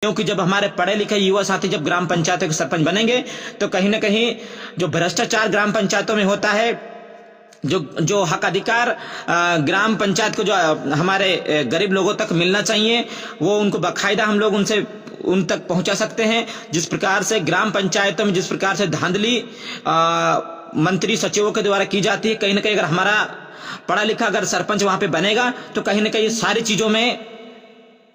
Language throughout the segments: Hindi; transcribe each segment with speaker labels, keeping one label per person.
Speaker 1: क्योंकि जब हमारे पढ़े लिखे युवा साथी जब ग्राम पंचायतों के सरपंच बनेंगे तो कहीं ना कहीं जो भ्रष्टाचार ग्राम पंचायतों में होता है, जो जो हक अधिकार ग्राम पंचायत को जो हमारे गरीब लोगों तक मिलना चाहिए, वो उनको बाकायदा हम लोग उनसे उन तक पहुंचा सकते हैं। जिस प्रकार से ग्राम पंचायतों में जिस प्रकार से धांधली मंत्री सचिवों के द्वारा की जाती है, कहीं ना कहीं अगर हमारा पढ़ा लिखा अगर सरपंच वहां पे बनेगा तो कहीं ना कहीं सारी चीजों में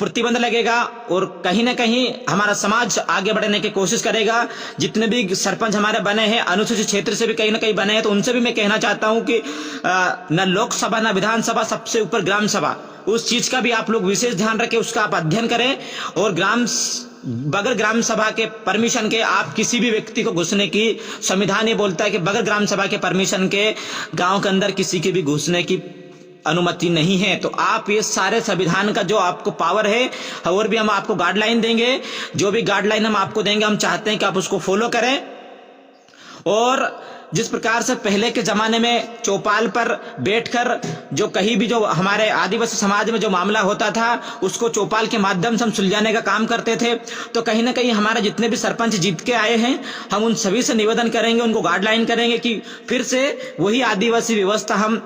Speaker 1: प्रतिबंध लगेगा और कहीं ना कहीं हमारा समाज आगे बढ़ने की कोशिश करेगा। जितने भी सरपंच हमारे बने हैं अनुसूचित क्षेत्र से भी कहीं ना कहीं बने हैं, तो उनसे भी मैं कहना चाहता हूं कि न लोकसभा न विधानसभा, सबसे ऊपर ग्राम सभा, उस चीज का भी आप लोग विशेष ध्यान रखें, उसका आप अध्ययन करें। और बगैर ग्राम सभा के परमिशन के आप किसी भी व्यक्ति को घुसने की, संविधान ये बोलता है कि बगैर ग्राम सभा के परमिशन के गांव के अंदर किसी के भी घुसने की अनुमति नहीं है। तो आप ये सारे संविधान का जो आपको पावर है, और भी हम आपको गाइडलाइन देंगे, जो भी गाइडलाइन हम आपको देंगे हम चाहते हैं कि आप उसको फॉलो करें। और जिस प्रकार से पहले के जमाने में चौपाल पर बैठकर जो कहीं भी जो हमारे आदिवासी समाज में जो मामला होता था उसको चौपाल के माध्यम से हम सुलझाने का काम करते थे, तो कहीं ना कहीं हमारे जितने भी सरपंच जीत के आए हैं हम उन सभी से निवेदन करेंगे, उनको गाइडलाइन करेंगे कि फिर से वही आदिवासी व्यवस्था हम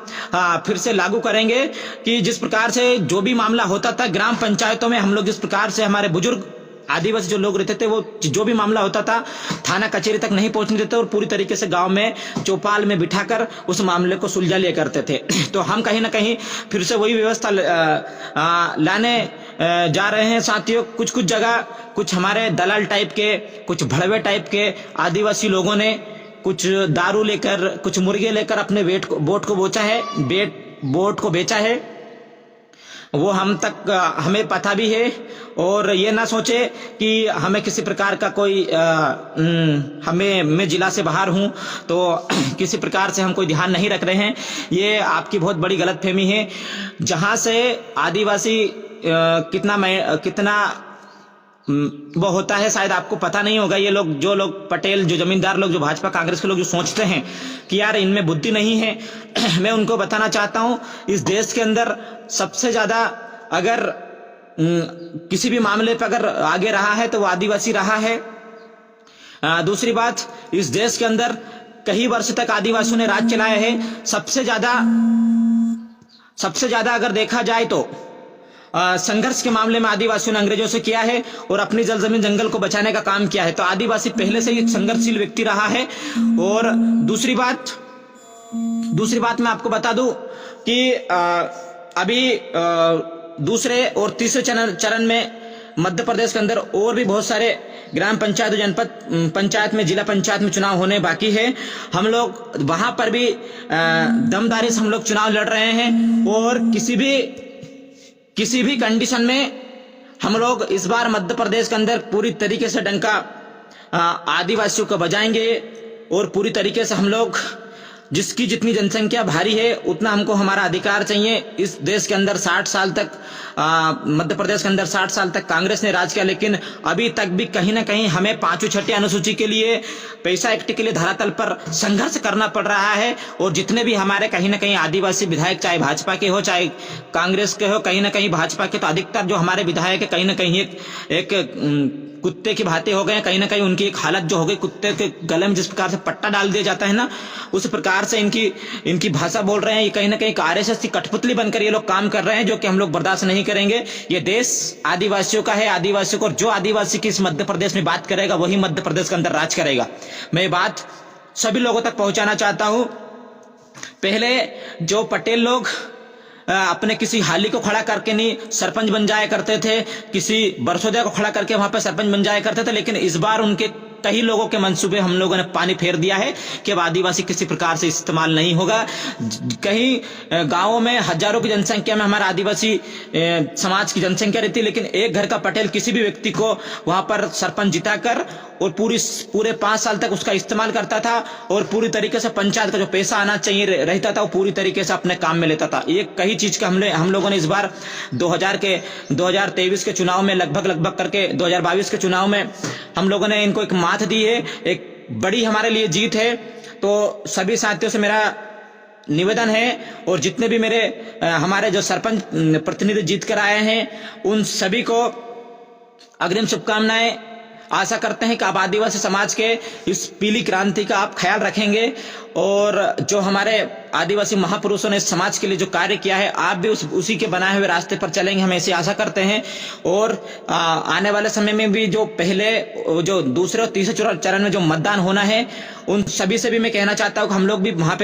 Speaker 1: फिर से लागू करेंगे कि जिस प्रकार से जो भी मामला होता था ग्राम पंचायतों में, हम लोग जिस प्रकार से हमारे बुजुर्ग आदिवासी जो लोग रहते थे वो जो भी मामला होता था थाना कचहरी तक नहीं पहुंचने देते और पूरी तरीके से गांव में चौपाल में बिठाकर उस मामले को सुलझा लिया करते थे। तो हम कहीं ना कहीं फिर से वही व्यवस्था लाने जा रहे हैं साथियों। कुछ कुछ जगह कुछ हमारे दलाल टाइप के, कुछ भड़वे टाइप के आदिवासी लोगों ने कुछ दारू लेकर, कुछ मुर्गे लेकर अपने वोट को बेचा है, वो हमें पता भी है। और ये ना सोचे कि हमें किसी प्रकार का कोई मैं जिला से बाहर हूं तो किसी प्रकार से हम कोई ध्यान नहीं रख रहे हैं, ये आपकी बहुत बड़ी गलतफहमी है। जहां से आदिवासी कितना वो होता है शायद आपको पता नहीं होगा। ये लोग जो लोग पटेल, जो जमींदार लोग, जो भाजपा कांग्रेस के लोग जो सोचते हैं कि यार इनमें बुद्धि नहीं है, मैं उनको बताना चाहता हूं इस देश के अंदर सबसे ज्यादा अगर किसी भी मामले पर अगर आगे रहा है तो वो आदिवासी रहा है। दूसरी बात, इस देश के अंदर कई वर्ष तक आदिवासियों ने राज चलाया है। सबसे ज्यादा अगर देखा जाए तो संघर्ष के मामले में आदिवासियों ने अंग्रेजों से किया है और अपनी जल जमीन जंगल को बचाने का काम किया है। तो आदिवासी पहले से ही एक संघर्षशील व्यक्ति रहा है। और दूसरी बात मैं आपको बता दूं कि अभी दूसरे और तीसरे चरण में मध्य प्रदेश के अंदर और भी बहुत सारे ग्राम पंचायत, जनपद पंचायत में, जिला पंचायत में चुनाव होने बाकी है। हम लोग वहां पर भी दमदारी से हम लोग चुनाव लड़ रहे हैं और किसी भी कंडीशन में हम लोग इस बार मध्य प्रदेश के अंदर पूरी तरीके से डंका आदिवासियों को बजाएंगे और पूरी तरीके से हम लोग जिसकी जितनी जनसंख्या भारी है उतना हमको हमारा अधिकार चाहिए। इस देश के अंदर 60 साल तक मध्य प्रदेश के अंदर 60 साल तक कांग्रेस ने राज किया, लेकिन अभी तक भी कहीं ना कहीं हमें 5वीं 6ठी अनुसूची के लिए, पैसा एक्ट के लिए धरातल पर संघर्ष करना पड़ रहा है। और जितने भी हमारे कहीं ना कहीं आदिवासी विधायक, चाहे भाजपा के हो चाहे कांग्रेस के हो, कहीं ना कहीं भाजपा के तो अधिकतर जो हमारे विधायक है कहीं ना कहीं एक कुत्ते की भांति हो गए। कहीं ना कहीं उनकी एक हालत जो हो गई, कुत्ते के गले में जिस प्रकार से पट्टा डाल दिया जाता है ना, उस प्रकार से इनकी भाषा बोल रहे हैं। ये कहीं ना कहीं आरएसएस की कठपुतली बनकर ये लोग काम कर रहे हैं, जो कि हम लोग बर्दाश्त नहीं करेंगे। ये देश आदिवासियों का है, आदिवासियों को, जो आदिवासी की इस मध्य प्रदेश में बात करेगा वही मध्य प्रदेश के अंदर राज करेगा। मैं ये बात सभी लोगों तक पहुंचाना चाहता हूं। पहले जो पटेल लोग अपने किसी हाली को खड़ा करके नहीं सरपंच बन जाया करते थे, किसी बरसोदिया को खड़ा करके वहां पर सरपंच बन जाया करते थे, लेकिन इस बार उनके कई लोगों के मंसूबे हम लोगों ने पानी फेर दिया है कि अब आदिवासी किसी प्रकार से इस्तेमाल नहीं होगा। कहीं गांवों में हजारों की जनसंख्या में हमारा आदिवासी समाज की जनसंख्या रहती है, लेकिन एक घर का पटेल किसी भी व्यक्ति को वहां पर सरपंच जिताकर और पूरे 5 साल तक उसका इस्तेमाल करता था और पूरी तरीके से पंचायत का जो पैसा आना चाहिए रहता था वो पूरी तरीके से अपने काम में लेता था। ये कई चीज का हम लोगों ने इस बार 2023 के चुनाव में लगभग करके 2022 के चुनाव में हम लोगों ने इनको एक मात दी है। एक बड़ी हमारे लिए जीत है। तो सभी साथियों से मेरा निवेदन है और जितने भी हमारे जो सरपंच प्रतिनिधि जीत कर आए हैं उन सभी को अग्रिम शुभकामनाएं। आशा करते हैं कि आप आदिवासी समाज के इस पीली क्रांति का आप ख्याल रखेंगे और जो हमारे आदिवासी महापुरुषों ने इस समाज के लिए जो कार्य किया है आप भी उसी के बनाए हुए रास्ते पर चलेंगे, हम ऐसी आशा करते हैं। और आने वाले समय में भी जो पहले जो दूसरे और तीसरे चरण में जो मतदान होना है उन सभी से भी मैं कहना चाहता हूं कि हम लोग भी वहां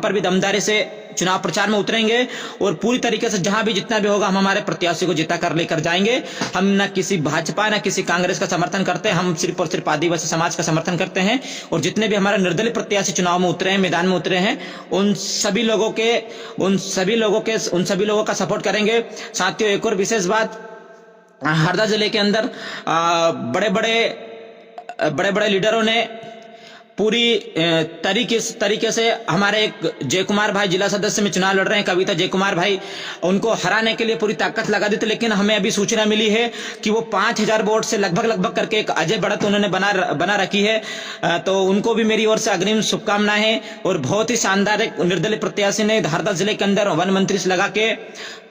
Speaker 1: पर भी दमदारी से चुनाव प्रचार में उतरेंगे और पूरी तरीके से जहां भी जितना भी होगा हम हमारे प्रत्याशी को जिता कर लेकर जाएंगे। हम न किसी भाजपा न किसी कांग्रेस का समर्थन करते हैं, हम सिर्फ और सिर्फ आदिवासी समाज का समर्थन करते हैं। और जितने भी हमारे निर्दलीय प्रत्याशी चुनाव में उतरे हैं, मैदान में उतरे हैं, उन सभी लोगों का सपोर्ट करेंगे। साथियों, एक और विशेष बात, हरदा जिले के अंदर बड़े बड़े लीडरों ने पूरी तरीके से हमारे एक जय कुमार भाई जिला सदस्य में चुनाव लड़ रहे हैं, कविता जय कुमार भाई, उनको हराने के लिए पूरी ताकत लगा दी थी। लेकिन हमें अभी सूचना मिली है कि वो 5000 वोट से लगभग करके एक अजय बढ़त उन्होंने बना रखी है। तो उनको भी मेरी ओर से अग्रिम शुभकामनाएं हैं। और बहुत ही शानदार एक निर्दलीय प्रत्याशी ने हरदा जिले के अंदर वन मंत्री से लगा के,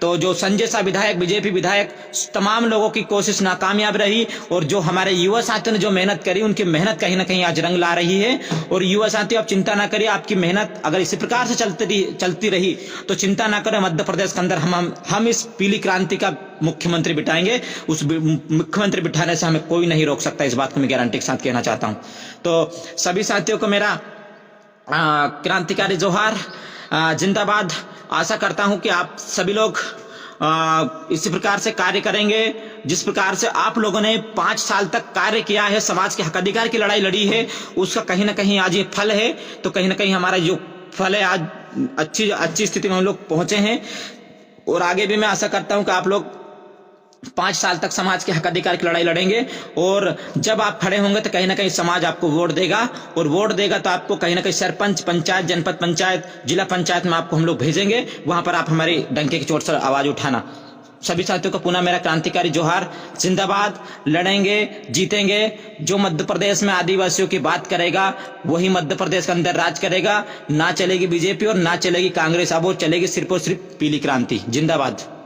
Speaker 1: तो जो संजय शाह विधायक, बीजेपी विधायक, तमाम लोगों की कोशिश नाकामयाब रही। और जो हमारे युवा साथियों ने जो मेहनत करी, उनकी मेहनत कहीं ना कहीं आज रंग ला रही है। और युवा साथियों, आप चिंता ना करिए, आपकी मेहनत अगर इसी प्रकार से चलती रही तो चिंता ना करें, मध्य प्रदेश के अंदर हम इस पीली क्रांति का मुख्यमंत्री बिठाएंगे। उस मुख्यमंत्री बिठाने से हमें कोई नहीं रोक सकता, इस बात को मैं गारंटी के साथ कहना चाहता हूं। तो सभी साथियों को मेरा क्रांतिकारी जोहार, जिंदाबाद। आशा करता हूं कि आप सभी लोग इसी प्रकार से कार्य करेंगे जिस प्रकार से आप लोगों ने 5 साल तक कार्य किया है, समाज के हक अधिकार की लड़ाई लड़ी है, उसका कहीं ना कहीं आज ये फल है। तो कहीं ना कहीं हमारा जो फल है, आज अच्छी स्थिति में हम लोग पहुंचे हैं। और आगे भी मैं आशा करता हूं कि आप लोग 5 साल तक समाज के हक अधिकार की लड़ाई लड़ेंगे। और जब आप खड़े होंगे तो कहीं ना कहीं समाज आपको वोट देगा, और वोट देगा तो आपको कहीं ना कहीं सरपंच, पंचायत, जनपद पंचायत, जिला पंचायत में आपको हम लोग भेजेंगे। वहां पर आप हमारी डंके की चोट से आवाज उठाना। सभी साथियों को पुनः मेरा क्रांतिकारी जोहार, जिंदाबाद। लड़ेंगे, जीतेंगे। जो मध्य प्रदेश में आदिवासियों की बात करेगा वही मध्य प्रदेश के अंदर राज करेगा। ना चलेगी बीजेपी और ना चलेगी कांग्रेस, अब वो चलेगी सिर्फ और सिर्फ पीली क्रांति। जिंदाबाद।